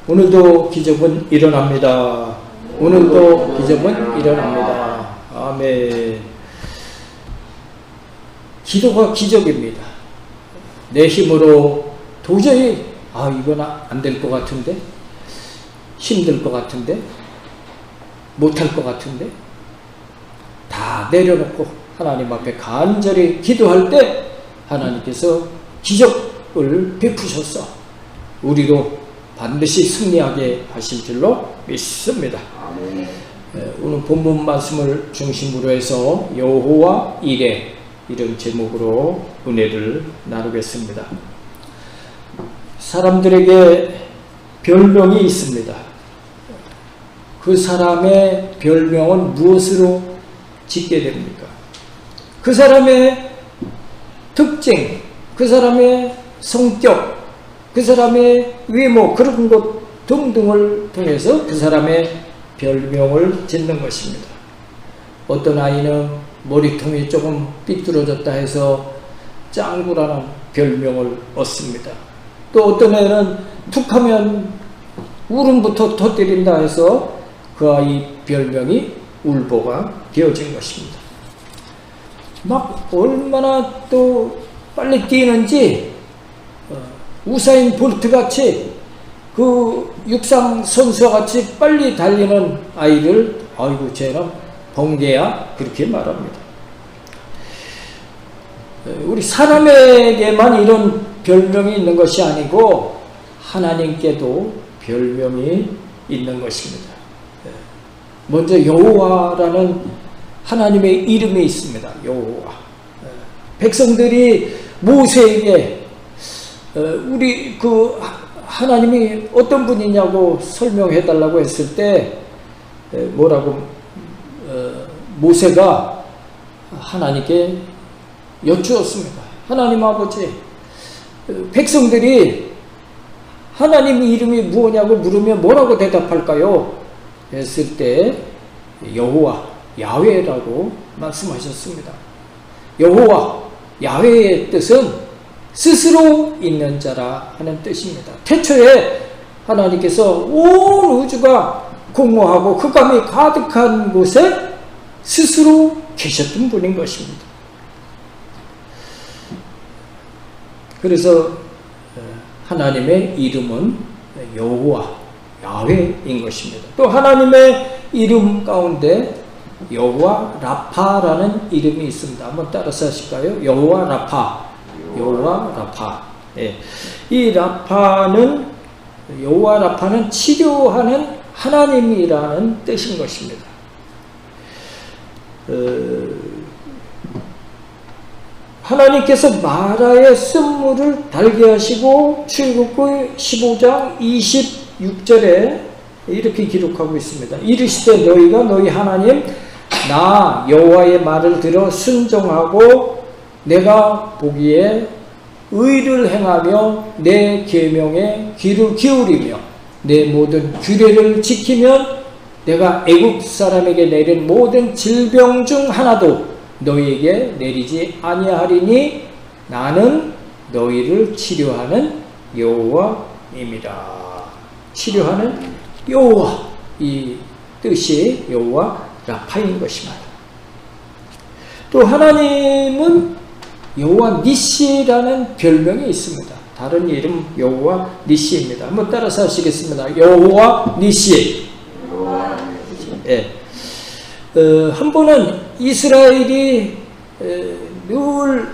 오늘도 기적은 일어납니다. 오늘도 기적은 일어납니다. 아멘. 기도가 기적입니다. 내 힘으로 도저히 이건 안 될 것 같은데, 힘들 것 같은데, 못할 것 같은데, 다 내려놓고 하나님 앞에 간절히 기도할 때 하나님께서 기적을 베푸셔서 우리도 반드시 승리하게 하실 줄로 믿습니다. 오늘 본문 말씀을 중심으로 해서 여호와 이레, 이런 제목으로 은혜를 나누겠습니다. 사람들에게 별명이 있습니다. 그 사람의 별명은 무엇으로 짓게 됩니까? 그 사람의 특징, 그 사람의 성격, 그 사람의 외모, 그런 것 등등을 통해서 그 사람의 별명을 짓는 것입니다. 어떤 아이는 머리통이 조금 삐뚤어졌다 해서 짱구라는 별명을 얻습니다. 또 어떤 애는 툭하면 울음부터 터뜨린다 해서 그 아이 별명이 울보가 되어진 것입니다. 막 얼마나 또 빨리 뛰는지 우사인 볼트 같이 그 육상 선수와 같이 빨리 달리는 아이를 아이고 쟤는 번개야, 그렇게 말합니다. 우리 사람에게만 이런 별명이 있는 것이 아니고 하나님께도 별명이 있는 것입니다. 먼저 여호와라는 하나님의 이름이 있습니다. 여호와. 백성들이 모세에게 우리 그 하나님이 어떤 분이냐고 설명해 달라고 했을 때 뭐라고 모세가 하나님께 여쭈었습니다. 하나님 아버지, 백성들이 하나님 이름이 무엇냐고 물으면 뭐라고 대답할까요? 했을 때 여호와, 야훼라고 말씀하셨습니다. 여호와, 야훼의 뜻은 스스로 있는 자라 하는 뜻입니다. 태초에 하나님께서 온 우주가 공허하고 흑암이 가득한 곳에 스스로 계셨던 분인 것입니다. 그래서 하나님의 이름은 여호와, 야훼인 것입니다. 또 하나님의 이름 가운데 여호와 라파라는 이름이 있습니다. 한번 따라서 하실까요? 여호와 라파, 여호와 라파. 이 여호와 라파는 치료하는 하나님이라는 뜻인 것입니다. 하나님께서 마라의 쓴물을 달게 하시고 출애굽기 15장 26절에 이렇게 기록하고 있습니다. 이르시되 너희가 너희 하나님 나 여호와의 말을 들어 순종하고 내가 보기에 의를 행하며 내 계명에 귀를 기울이며 내 모든 규례를 지키면 내가 애굽 사람에게 내린 모든 질병 중 하나도 너희에게 내리지 아니하리니 나는 너희를 치료하는 여호와입니다. 치료하는 여호와, 이 뜻이 여호와 라파인 것입니다. 또 하나님은 여호와 니시라는 별명이 있습니다. 다른 이름 여호와 니시입니다. 한번 따라서 하시겠습니다. 여호와 니시. 한 번은 이스라엘이 늘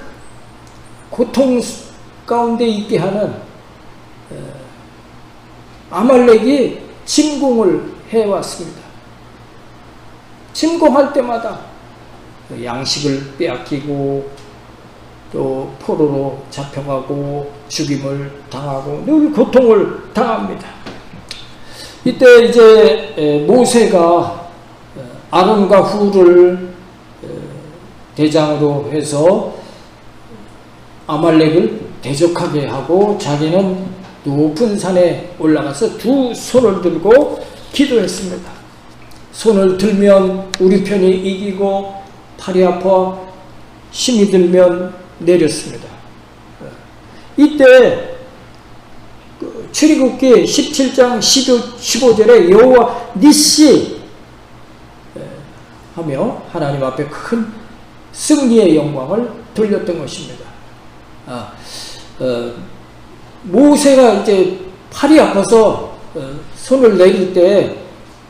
고통 가운데 있게 하는 아말렉이 침공을 해왔습니다. 침공할 때마다 양식을 빼앗기고 또 포로로 잡혀가고 죽임을 당하고 늘 고통을 당합니다. 이때 이제 모세가 아론과 훌을 대장으로 해서 아말렉을 대적하게 하고 자기는 높은 산에 올라가서 두 손을 들고 기도했습니다. 손을 들면 우리 편이 이기고 팔이 아파 힘이 들면 내렸습니다. 이때 출애굽기 17장 15절에 여호와 니시 하며 하나님 앞에 큰 승리의 영광을 돌렸던 것입니다. 모세가 이제 팔이 아파서 손을 내릴 때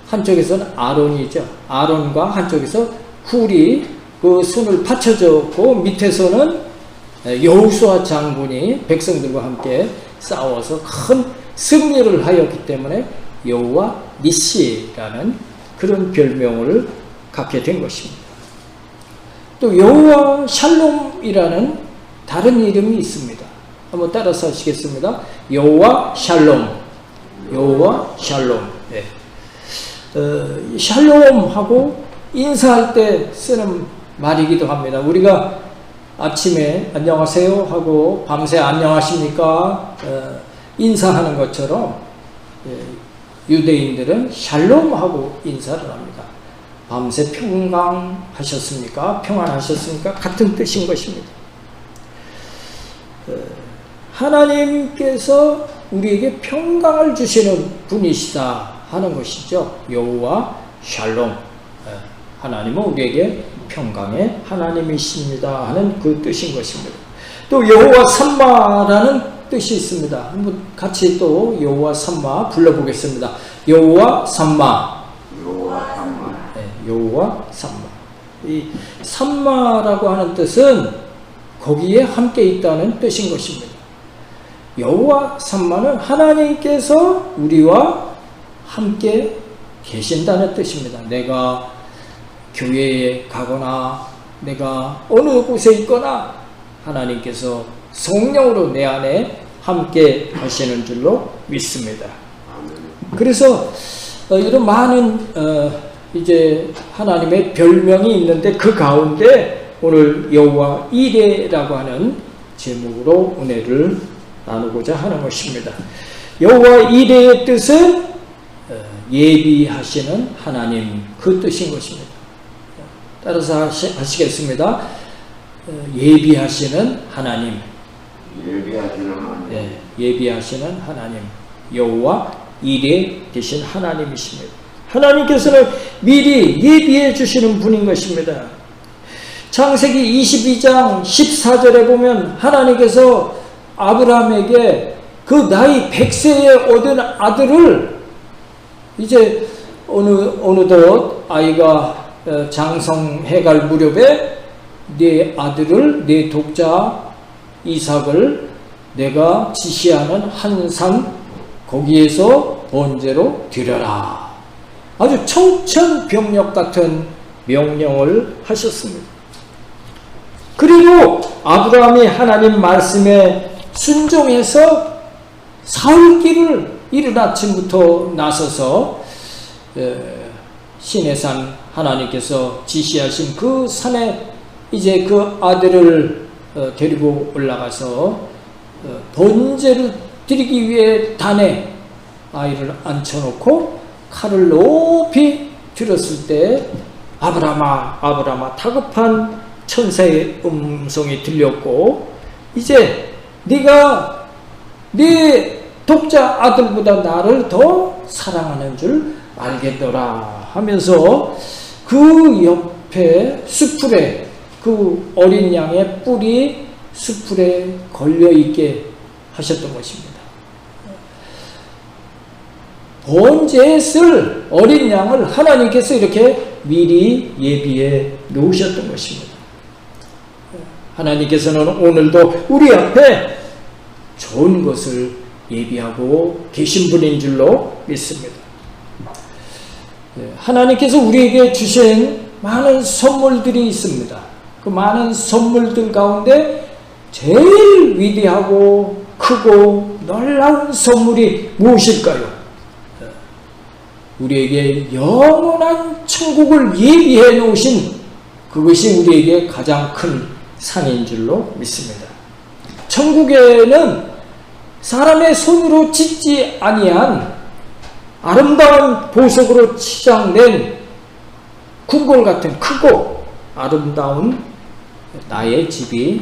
한쪽에서는 아론이죠. 아론과 한쪽에서 훌이 그 손을 받쳐줬고 밑에서는 여호수아 장군이 백성들과 함께 싸워서 큰 승리를 하였기 때문에 여호와 니시라는 그런 별명을 갖게 된 것입니다. 또 여호와 샬롬이라는 다른 이름이 있습니다. 한번 따라서 하시겠습니다. 여호와 샬롬, 여호와 샬롬. 네. 샬롬하고 인사할 때 쓰는 말이기도 합니다. 우리가 아침에 안녕하세요 하고 밤새 안녕하십니까 인사하는 것처럼 유대인들은 샬롬하고 인사를 합니다. 밤새 평강하셨습니까? 평안하셨습니까? 같은 뜻인 것입니다. 하나님께서 우리에게 평강을 주시는 분이시다 하는 것이죠. 여호와 샬롬. 하나님은 우리에게 평강의 하나님이십니다 하는 그 뜻인 것입니다. 또 여호와 삼마라는 뜻이 있습니다. 한번 같이 또 여호와 삼마 불러보겠습니다. 여호와 삼마. 여호와 삼마. 네, 여호와 삼마. 이 삼마라고 하는 뜻은 거기에 함께 있다는 뜻인 것입니다. 여호와 삼마는 하나님께서 우리와 함께 계신다는 뜻입니다. 내가 교회에 가거나 내가 어느 곳에 있거나 하나님께서 성령으로 내 안에 함께 하시는 줄로 믿습니다. 그래서 이런 많은 이제 하나님의 별명이 있는데 그 가운데 오늘 여호와 이레라고 하는 제목으로 은혜를 나누고자 하는 것입니다. 여호와 이레의 뜻은 예비하시는 하나님, 그 뜻인 것입니다. 따라서 하시겠습니다. 예비하시는 하나님. 예비하시는 하나님. 네, 예비하시는 하나님. 여호와 이레 되신 하나님이십니다. 하나님께서는 미리 예비해 주시는 분인 것입니다. 창세기 22장 14절에 보면 하나님께서 아브라함에게 그 나이 100세에 얻은 아들을 이제 어느덧 아이가 장성해갈 무렵에 네 아들을 내 독자 이삭을 내가 지시하는 한 산 거기에서 번제로 드려라. 아주 청천벽력 같은 명령을 하셨습니다. 그리고 아브라함이 하나님 말씀에 순종해서 사흘길을 이른 아침부터 나서서 시내산 하나님께서 지시하신 그 산에 이제 그 아들을 데리고 올라가서 번제를 드리기 위해 단에 아이를 앉혀놓고 칼을 높이 들었을 때 아브라함아 아브라함아 다급한 천사의 음성이 들렸고 이제 네가 네 독자 아들보다 나를 더 사랑하는 줄 알겠더라 하면서 그 옆에 수풀에 그 어린 양의 뿔이 수풀에 걸려있게 하셨던 것입니다. 번제에 쓸 어린 양을 하나님께서 이렇게 미리 예비해 놓으셨던 것입니다. 하나님께서는 오늘도 우리 앞에 좋은 것을 예비하고 계신 분인 줄로 믿습니다. 하나님께서 우리에게 주신 많은 선물들이 있습니다. 그 많은 선물들 가운데 제일 위대하고 크고 놀라운 선물이 무엇일까요? 우리에게 영원한 천국을 예비해 놓으신 그것이 우리에게 가장 큰 상인 줄로 믿습니다. 천국에는 사람의 손으로 짓지 아니한 아름다운 보석으로 치장된 궁궐 같은 크고 아름다운 나의 집이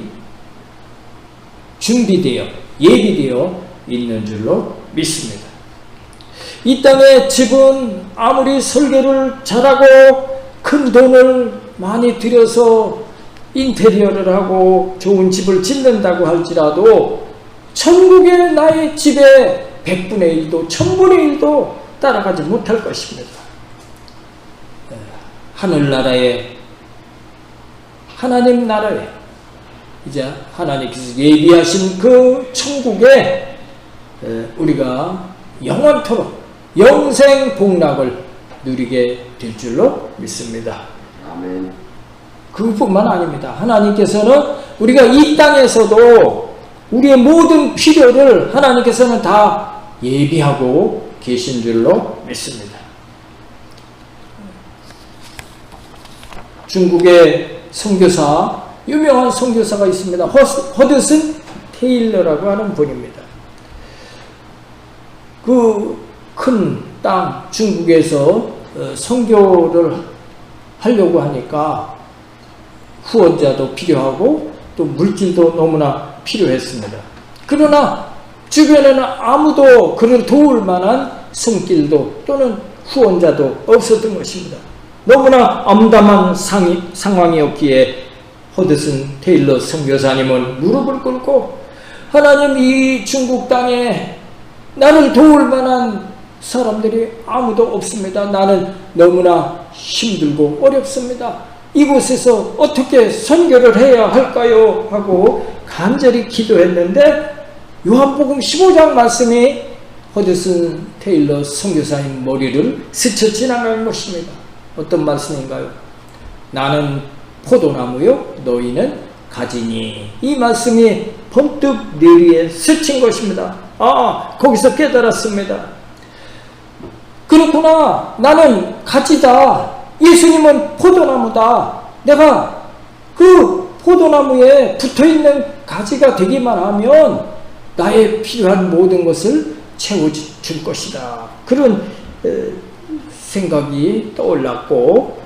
준비되어 예비되어 있는 줄로 믿습니다. 이 땅의 집은 아무리 설계를 잘하고 큰 돈을 많이 들여서 인테리어를 하고 좋은 집을 짓는다고 할지라도 천국의 나의 집의 100분의 1도 1000분의 1도 따라가지 못할 것입니다. 하늘나라에 하나님 나라에 이제 하나님께서 예비하신 그 천국에 우리가 영원토록 영생 복락을 누리게 될 줄로 믿습니다. 아멘. 그뿐만 아닙니다. 하나님께서는 우리가 이 땅에서도 우리의 모든 필요를 하나님께서는 다 예비하고 계신 줄로 믿습니다. 중국의 선교사, 유명한 선교사가 있습니다. 허드슨 테일러라고 하는 분입니다. 그 큰 땅 중국에서 선교를 하려고 하니까 후원자도 필요하고 또 물질도 너무나 필요했습니다. 그러나 주변에는 아무도 그를 도울 만한 손길도 또는 후원자도 없었던 것입니다. 너무나 암담한 상황이었기에 허드슨 테일러 선교사님은 무릎을 꿇고 하나님, 이 중국 땅에 나를 도울 만한 사람들이 아무도 없습니다. 나는 너무나 힘들고 어렵습니다. 이곳에서 어떻게 선교를 해야 할까요? 하고 간절히 기도했는데 요한복음 15장 말씀이 허드슨 테일러 선교사님 머리를 스쳐 지나간 것입니다. 어떤 말씀인가요? 나는 포도나무요, 너희는 가지니. 이 말씀이 번뜩 뇌리에 스친 것입니다. 거기서 깨달았습니다. 그렇구나. 나는 가지다. 예수님은 포도나무다. 내가 그 포도나무에 붙어있는 가지가 되기만 하면 나의 필요한 모든 것을 채워줄 것이다. 그런 생각이 떠올랐고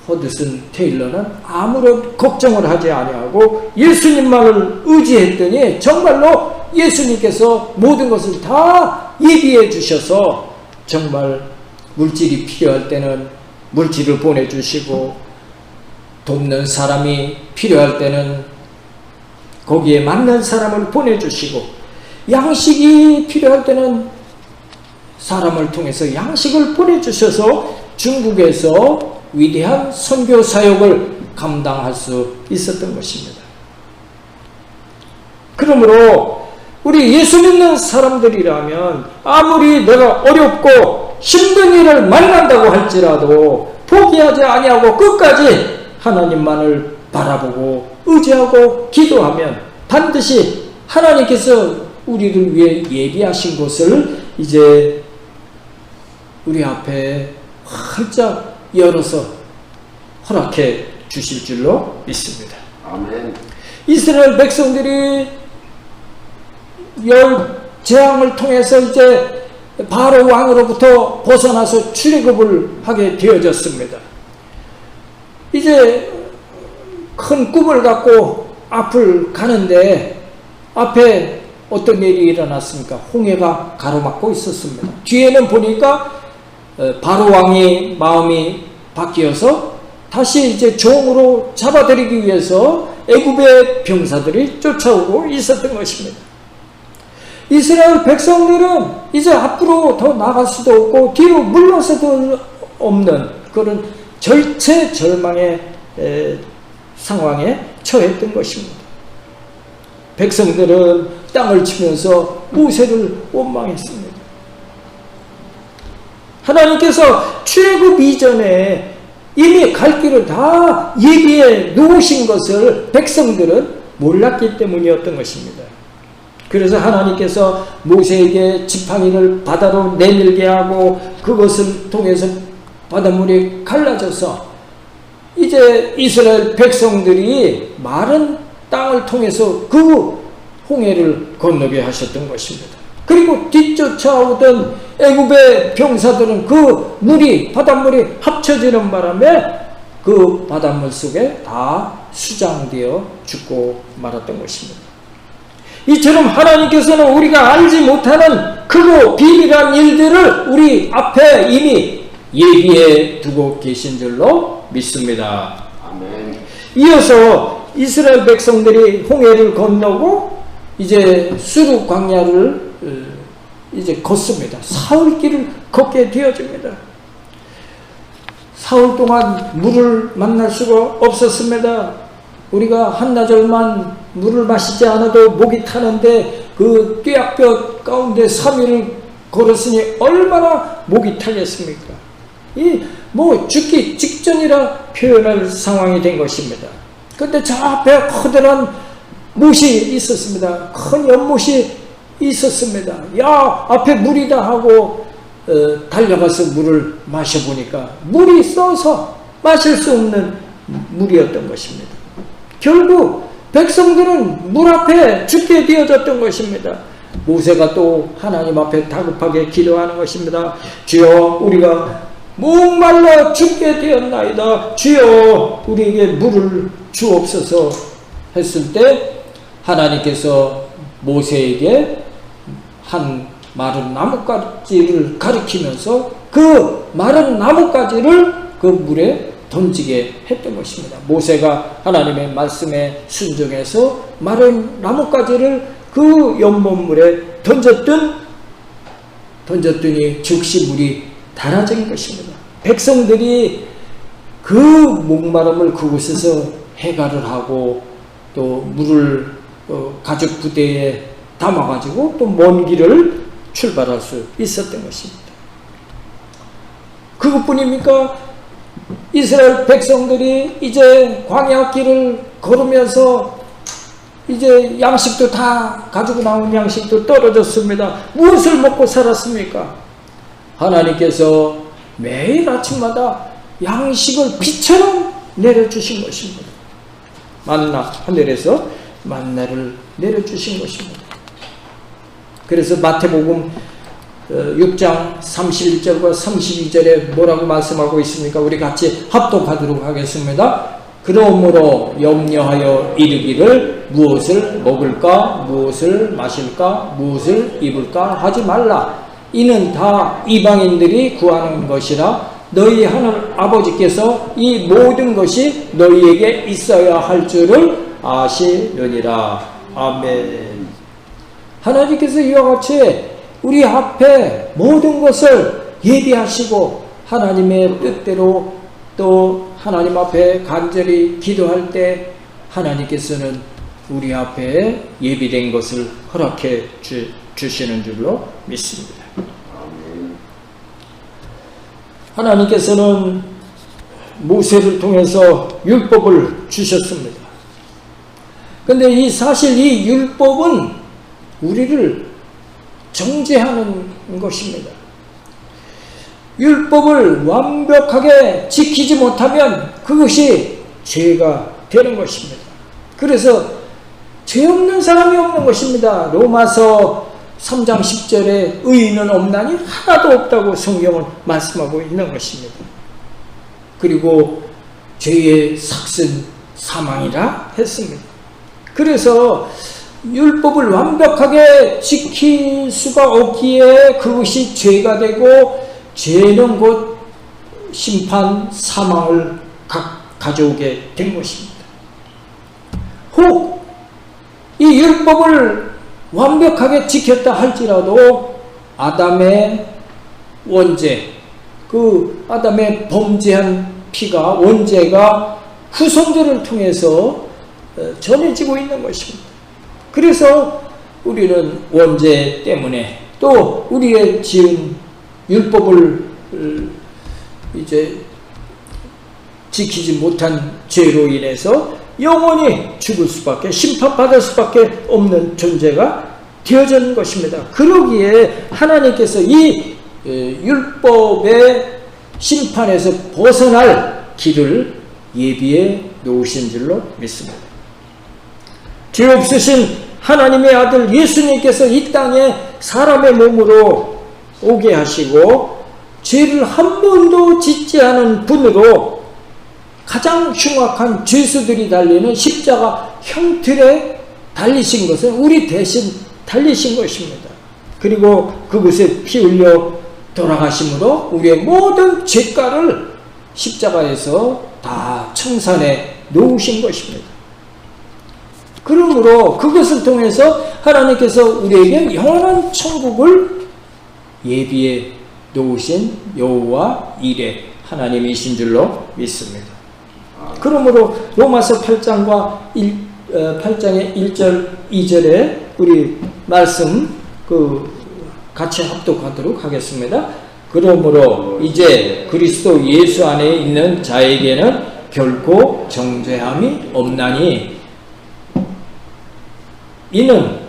허드슨 테일러는 아무런 걱정을 하지 아니하고 예수님만을 의지했더니 정말로 예수님께서 모든 것을 다 예비해 주셔서 정말 물질이 필요할 때는 물질을 보내주시고 돕는 사람이 필요할 때는 거기에 맞는 사람을 보내주시고 양식이 필요할 때는 사람을 통해서 양식을 보내주셔서 중국에서 위대한 선교 사역을 감당할 수 있었던 것입니다. 그러므로 우리 예수 믿는 사람들이라면 아무리 내가 어렵고 힘든 일을 만난다고 할지라도 포기하지 아니하고 끝까지 하나님만을 바라보고 의지하고 기도하면 반드시 하나님께서 우리를 위해 예비하신 것을 이제 우리 앞에 활짝 열어서 허락해 주실 줄로 믿습니다. 아멘. 이스라엘 백성들이 열 재앙을 통해서 이제 바로 왕으로부터 벗어나서 출애굽을 하게 되어졌습니다. 이제 큰 꿈을 갖고 앞을 가는데 앞에 어떤 일이 일어났습니까? 홍해가 가로막고 있었습니다. 뒤에는 보니까 바로 왕이 마음이 바뀌어서 다시 이제 종으로 잡아들이기 위해서 애굽의 병사들이 쫓아오고 있었던 것입니다. 이스라엘 백성들은 이제 앞으로 더 나갈 수도 없고 뒤로 물러서도 없는 그런 절체절망의 상황에 처했던 것입니다. 백성들은 땅을 치면서 모세를 원망했습니다. 하나님께서 출애굽 이전에 이미 갈 길을 다 예비해 놓으신 것을 백성들은 몰랐기 때문이었던 것입니다. 그래서 하나님께서 모세에게 지팡이를 바다로 내밀게 하고 그것을 통해서 바닷물이 갈라져서 이제 이스라엘 백성들이 마른 땅을 통해서 그 홍해를 건너게 하셨던 것입니다. 그리고 뒤쫓아오던 애굽의 병사들은 그 물이 바닷물이 합쳐지는 바람에 그 바닷물 속에 다 수장되어 죽고 말았던 것입니다. 이처럼 하나님께서는 우리가 알지 못하는 크고 비밀한 일들을 우리 앞에 이미 예비해 두고 계신 줄로 믿습니다. 아멘. 이어서 이스라엘 백성들이 홍해를 건너고 이제 수르 광야를 이제 걷습니다. 사흘 길을 걷게 되어집니다. 사흘 동안 물을 만날 수가 없었습니다. 우리가 한나절만 물을 마시지 않아도 목이 타는데 그 뙤약볕 가운데 3일을 걸었으니 얼마나 목이 타겠습니까? 죽기 직전이라 표현할 상황이 된 것입니다. 그런데 저 앞에 커다란 못이 있었습니다. 큰 연못이 있었습니다. 야, 앞에 물이다 하고 달려가서 물을 마셔보니까 물이 써서 마실 수 없는 물이었던 것입니다. 결국 백성들은 물 앞에 죽게 되어졌던 것입니다. 모세가 또 하나님 앞에 다급하게 기도하는 것입니다. 주여, 우리가 목말라 죽게 되었나이다. 주여, 우리에게 물을 주옵소서 했을 때 하나님께서 모세에게 한 마른 나뭇가지를 가리키면서 그 마른 나뭇가지를 그 물에 던지게 했던 것입니다. 모세가 하나님의 말씀에 순종해서 마른 나뭇가지를 그 연못물에 던졌더니 즉시 물이 달아진 것입니다. 백성들이 그 목마름을 그곳에서 해결을 하고 또 물을 가죽 부대에 담아가지고 또 먼 길을 출발할 수 있었던 것입니다. 그것뿐입니까? 이스라엘 백성들이 이제 광야길을 걸으면서 이제 양식도 다 가지고 나온 양식도 떨어졌습니다. 무엇을 먹고 살았습니까? 하나님께서 매일 아침마다 양식을 비처럼 내려주신 것입니다. 만나, 하늘에서 만나를 내려주신 것입니다. 그래서 마태복음 6장 31절과 32절에 뭐라고 말씀하고 있습니까? 우리 같이 합독하도록 하겠습니다. 그러므로 염려하여 이르기를 무엇을 먹을까, 무엇을 마실까, 무엇을 입을까 하지 말라. 이는 다 이방인들이 구하는 것이라 너희 하늘 아버지께서 이 모든 것이 너희에게 있어야 할 줄을 아시느니라. 아멘. 하나님께서 이와 같이 우리 앞에 모든 것을 예비하시고 하나님의 뜻대로 또 하나님 앞에 간절히 기도할 때 하나님께서는 우리 앞에 예비된 것을 허락해 주시는 줄로 믿습니다. 하나님께서는 모세를 통해서 율법을 주셨습니다. 그런데 사실 이 율법은 우리를 정죄하는 것입니다. 율법을 완벽하게 지키지 못하면 그것이 죄가 되는 것입니다. 그래서 죄 없는 사람이 없는 것입니다. 로마서 3장 10절에 의인은 없나니 하나도 없다고 성경은 말씀하고 있는 것입니다. 그리고 죄의 삭은 사망이라 했습니다. 그래서 율법을 완벽하게 지킬 수가 없기에 그것이 죄가 되고 죄는 곧 심판, 사망을 가져오게 된 것입니다. 혹 이 율법을 완벽하게 지켰다 할지라도 아담의 원죄, 그 아담의 범죄한 피가 원죄가 후손들을 통해서 전해지고 있는 것입니다. 그래서 우리는 원죄 때문에 또 우리의 지은 율법을 이제 지키지 못한 죄로 인해서 영원히 죽을 수밖에, 심판받을 수밖에 없는 존재가 되어진 것입니다. 그러기에 하나님께서 이 율법의 심판에서 벗어날 길을 예비해 놓으신 줄로 믿습니다. 죄 없으신 하나님의 아들 예수님께서 이 땅에 사람의 몸으로 오게 하시고 죄를 한 번도 짓지 않은 분으로 가장 흉악한 죄수들이 달리는 십자가 형틀에 달리신 것은 우리 대신 달리신 것입니다. 그리고 그것에 피 흘려 돌아가심으로 우리의 모든 죄가를 십자가에서 다 청산해 놓으신 것입니다. 그러므로 그것을 통해서 하나님께서 우리에게 영원한 천국을 예비해 놓으신 여호와 이레 하나님이신 줄로 믿습니다. 그러므로 로마서 8장의 1절 2절에 우리 말씀 같이 합독하도록 하겠습니다. 그러므로 이제 그리스도 예수 안에 있는 자에게는 결코 정죄함이 없나니 이는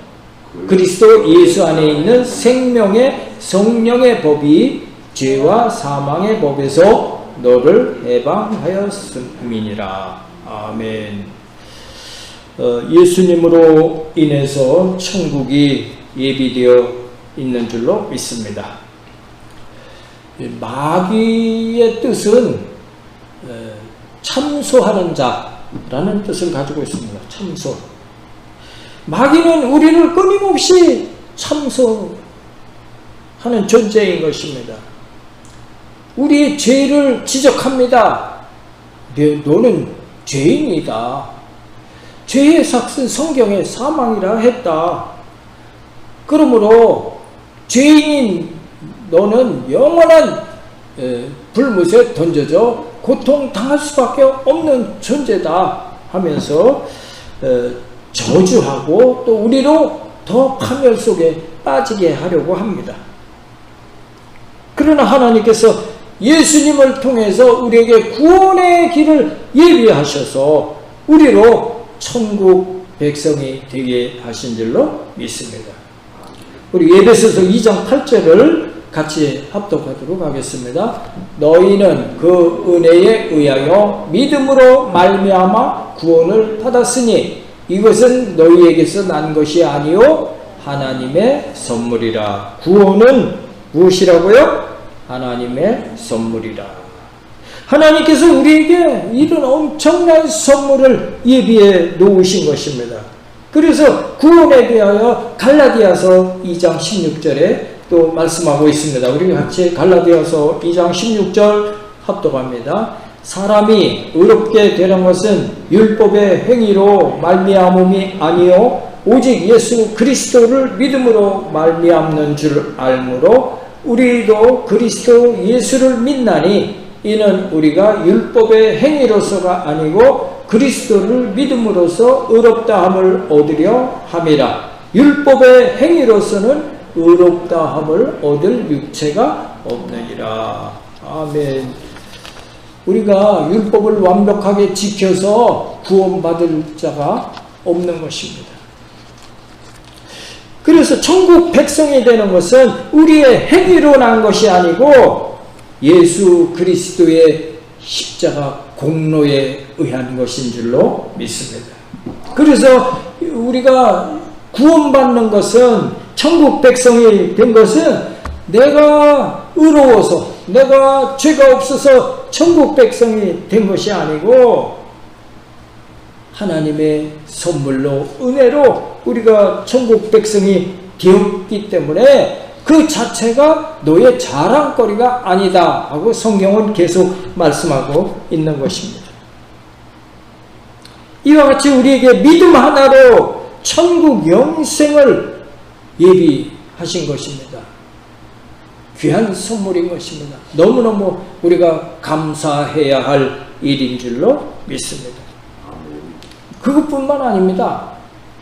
그리스도 예수 안에 있는 생명의 성령의 법이 죄와 사망의 법에서 너를 해방하였음이니라. 아멘. 예수님으로 인해서 천국이 예비되어 있는 줄로 믿습니다. 마귀의 뜻은 참소하는 자라는 뜻을 가지고 있습니다. 참소. 마귀는 우리를 끊임없이 참소하는 존재인 것입니다. 우리의 죄를 지적합니다. 너는 죄인이다. 죄의 삭은 성경에 사망이라 했다. 그러므로 죄인인 너는 영원한 불못에 던져져 고통당할 수밖에 없는 존재다 하면서 저주하고 또 우리로 더 파멸 속에 빠지게 하려고 합니다. 그러나 하나님께서 예수님을 통해서 우리에게 구원의 길을 예비하셔서 우리로 천국 백성이 되게 하신 줄로 믿습니다. 우리 에베소서 2장 8절을 같이 합독하도록 하겠습니다. 너희는 그 은혜에 의하여 믿음으로 말미암아 구원을 받았으니 이것은 너희에게서 난 것이 아니요 하나님의 선물이라. 구원은 무엇이라고요? 하나님의 선물이라. 하나님께서 우리에게 이런 엄청난 선물을 예비해 놓으신 것입니다. 그래서 구원에 대하여 갈라디아서 2장 16절에 또 말씀하고 있습니다. 우리 같이 갈라디아서 2장 16절 합독합니다. 사람이 의롭게 되는 것은 율법의 행위로 말미암음이 아니요 오직 예수 그리스도를 믿음으로 말미암는 줄 알므로 우리도 그리스도 예수를 믿나니 이는 우리가 율법의 행위로서가 아니고 그리스도를 믿음으로써 의롭다함을 얻으려 함이라. 율법의 행위로서는 의롭다함을 얻을 육체가 없느니라. 아멘. 우리가 율법을 완벽하게 지켜서 구원받을 자가 없는 것입니다. 그래서 천국 백성이 되는 것은 우리의 행위로 난 것이 아니고 예수 그리스도의 십자가 공로에 의한 것인 줄로 믿습니다. 그래서 우리가 구원받는 것은 천국 백성이 된 것은 내가 의로워서 내가 죄가 없어서 천국 백성이 된 것이 아니고 하나님의 선물로 은혜로 우리가 천국 백성이 되었기 때문에 그 자체가 너의 자랑거리가 아니다 하고 성경은 계속 말씀하고 있는 것입니다. 이와 같이 우리에게 믿음 하나로 천국 영생을 예비하신 것입니다. 귀한 선물인 것입니다. 너무너무 우리가 감사해야 할 일인 줄로 믿습니다. 그것뿐만 아닙니다.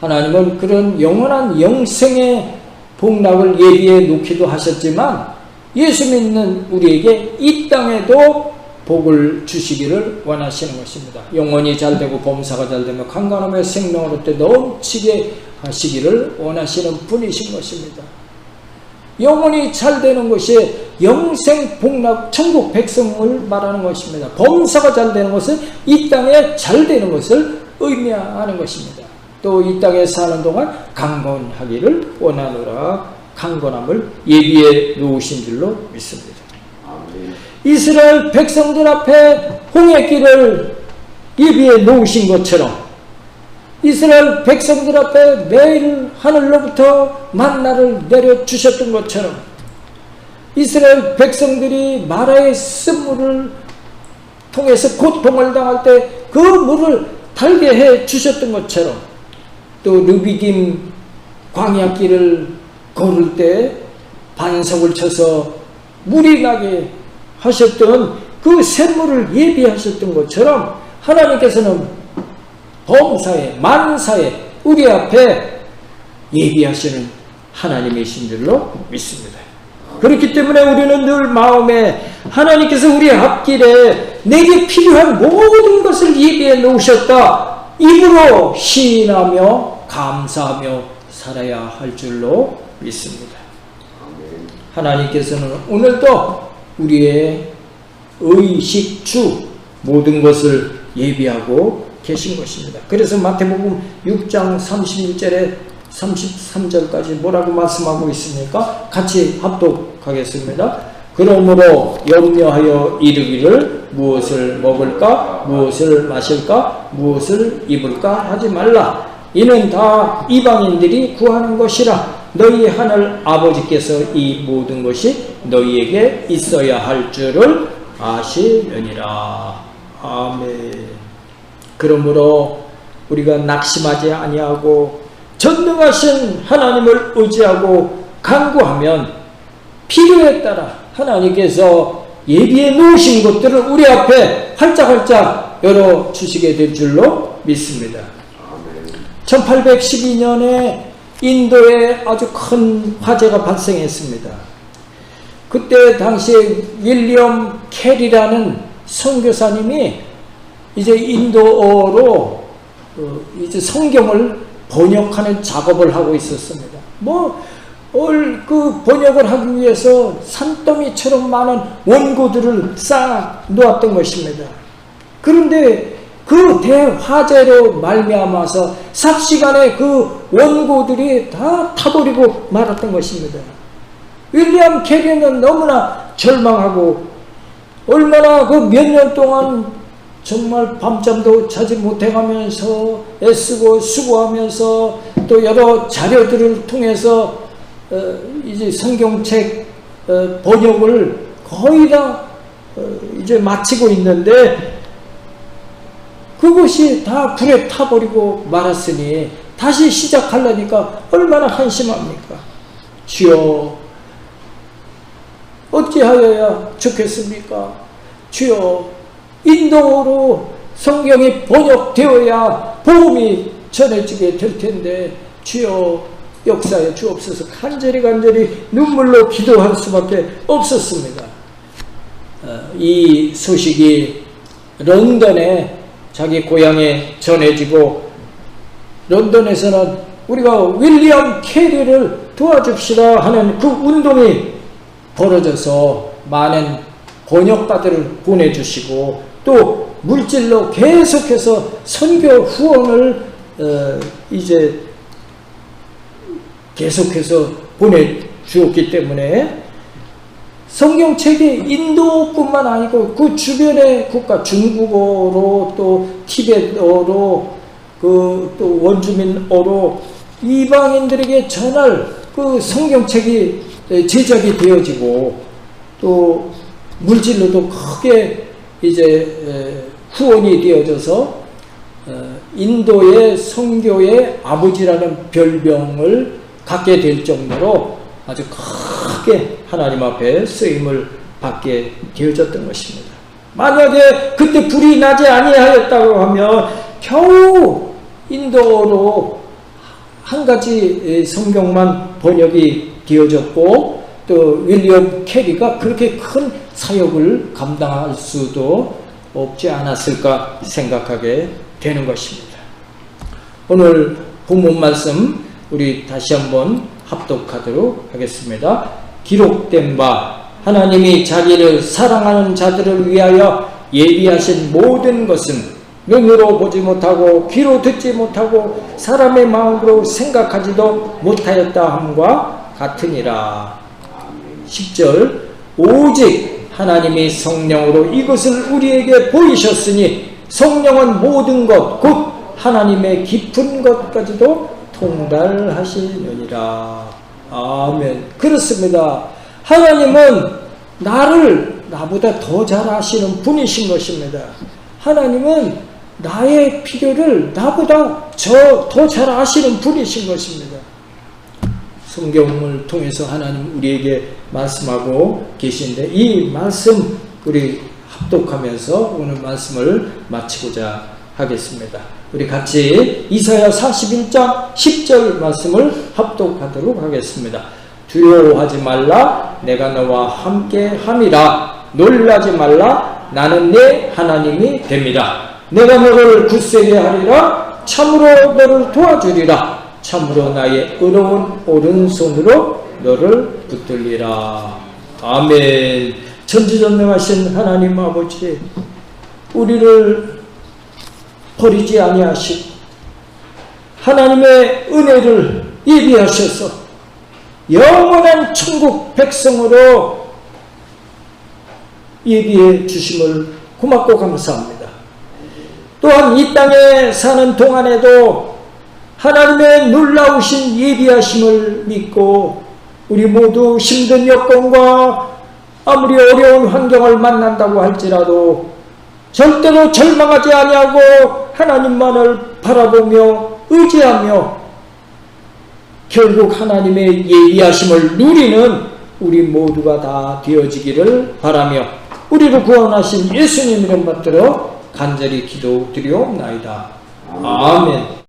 하나님은 그런 영원한 영생의 복락을 예비해 놓기도 하셨지만 예수 믿는 우리에게 이 땅에도 복을 주시기를 원하시는 것입니다. 영혼이 잘되고 범사가 잘되며 강건함의 생명을 얻되 넘치게 하시기를 원하시는 분이신 것입니다. 영혼이 잘되는 것이 영생 복락 천국 백성을 말하는 것입니다. 범사가 잘되는 것은 이 땅에 잘되는 것을 의미하는 것입니다. 또 이 땅에 사는 동안 강건하기를 원하노라. 강건함을 예비해 놓으신 줄로 믿습니다. 이스라엘 백성들 앞에 홍해길을 예비해 놓으신 것처럼 이스라엘 백성들 앞에 매일 하늘로부터 만나를 내려주셨던 것처럼 이스라엘 백성들이 마라의 쓴물을 통해서 고통을 당할 때 그 물을 달게 해 주셨던 것처럼 또 르비딤 광야길을 걸을 때 반석을 쳐서 물이 나게 하셨던 그 샘물을 예비하셨던 것처럼 하나님께서는 범사에 만사에 우리 앞에 예비하시는 하나님이신 줄로 믿습니다. 그렇기 때문에 우리는 늘 마음에 하나님께서 우리 앞길에 내게 필요한 모든 것을 예비해 놓으셨다, 입으로 시인하며 감사하며 살아야 할 줄로 믿습니다. 하나님께서는 오늘도 우리의 의식주 모든 것을 예비하고 계신 것입니다. 그래서 마태복음 6장 31절에 33절까지 뭐라고 말씀하고 있습니까? 같이 합독하겠습니다. 그러므로 염려하여 이르기를 무엇을 먹을까, 무엇을 마실까, 무엇을 입을까 하지 말라. 이는 다 이방인들이 구하는 것이라. 너희 하늘 아버지께서 이 모든 것이 너희에게 있어야 할 줄을 아시느니라. 아멘. 그러므로 우리가 낙심하지 아니하고 전능하신 하나님을 의지하고 간구하면 필요에 따라 하나님께서 예비해 놓으신 것들을 우리 앞에 활짝활짝 열어주시게 될 줄로 믿습니다. 1812년에 인도에 아주 큰 화재가 발생했습니다. 그때 당시에 윌리엄 캐리라는 선교사님이 이제 인도어로 이제 성경을 번역하는 작업을 하고 있었습니다. 그 번역을 하기 위해서 산더미처럼 많은 원고들을 쌓아 놓았던 것입니다. 그런데 그 대화재로 말미암아서 삽시간에 그 원고들이 다 타버리고 말았던 것입니다. 윌리엄 캐리는 너무나 절망하고 얼마나 그 몇 년 동안 정말 밤잠도 자지 못해가면서 애쓰고 수고하면서 또 여러 자료들을 통해서 이제 성경책 번역을 거의 다 이제 마치고 있는데 그것이 다 불에 타버리고 말았으니 다시 시작하려니까 얼마나 한심합니까? 주여 어찌하여야 좋겠습니까? 주여 인도어로 성경이 번역되어야 복음이 전해지게 될 텐데 주여 역사에 주옵소서. 간절히 눈물로 기도할 수밖에 없었습니다. 이 소식이 런던에 자기 고향에 전해지고 런던에서는 우리가 윌리엄 캐리를 도와줍시다 하는 그 운동이 벌어져서 많은 번역가들을 보내주시고 또 물질로 계속해서 선교 후원을 이제 계속해서 보내주었기 때문에 성경책이 인도뿐만 아니고 그 주변의 국가 중국어로 또 티베트어로 또 원주민어로 이방인들에게 전할 그 성경책이 제작이 되어지고 또 물질로도 크게 이제 후원이 되어져서 인도의 선교의 아버지라는 별명을 갖게 될 정도로 아주 크게 하나님 앞에 쓰임을 받게 되어졌던 것입니다. 만약에 그때 불이 나지 아니하였다고 하면 겨우 인도어로 한 가지 성경만 번역이 되어졌고 또 윌리엄 캐리가 그렇게 큰 사역을 감당할 수도 없지 않았을까 생각하게 되는 것입니다. 오늘 본문 말씀 우리 다시 한번 합독하도록 하겠습니다. 기록된 바 하나님이 자기를 사랑하는 자들을 위하여 예비하신 모든 것은 눈으로 보지 못하고 귀로 듣지 못하고 사람의 마음으로 생각하지도 못하였다 함과 같으니라. 10절 오직 하나님이 성령으로 이것을 우리에게 보이셨으니 성령은 모든 것 곧 하나님의 깊은 것까지도 통달하시느니라. 아멘. 그렇습니다. 하나님은 나보다 더 잘 아시는 분이신 것입니다. 하나님은 나의 필요를 나보다 더 잘 아시는 분이신 것입니다. 성경을 통해서 하나님 우리에게 말씀하고 계신데, 이 말씀 우리 합독하면서 오늘 말씀을 마치고자 하겠습니다. 우리 같이 이사야 41장 10절 말씀을 합독하도록 하겠습니다. 두려워하지 말라, 내가 너와 함께 함이라. 놀라지 말라, 나는 네 하나님이 됨이라. 내가 너를 굳세게 하리라. 참으로 너를 도와주리라. 참으로 나의 의로운 오른손으로 너를 붙들리라. 아멘. 전지전능하신 하나님 아버지, 우리를 버리지 아니하시고 하나님의 은혜를 예비하셔서 영원한 천국 백성으로 예비해 주심을 고맙고 감사합니다. 또한 이 땅에 사는 동안에도 하나님의 놀라우신 예비하심을 믿고 우리 모두 힘든 여건과 아무리 어려운 환경을 만난다고 할지라도 절대로 절망하지 아니하고 하나님만을 바라보며 의지하며 결국 하나님의 예비하심을 누리는 우리 모두가 다 되어지기를 바라며 우리를 구원하신 예수님 이름 받들어 간절히 기도드리옵나이다. 아멘.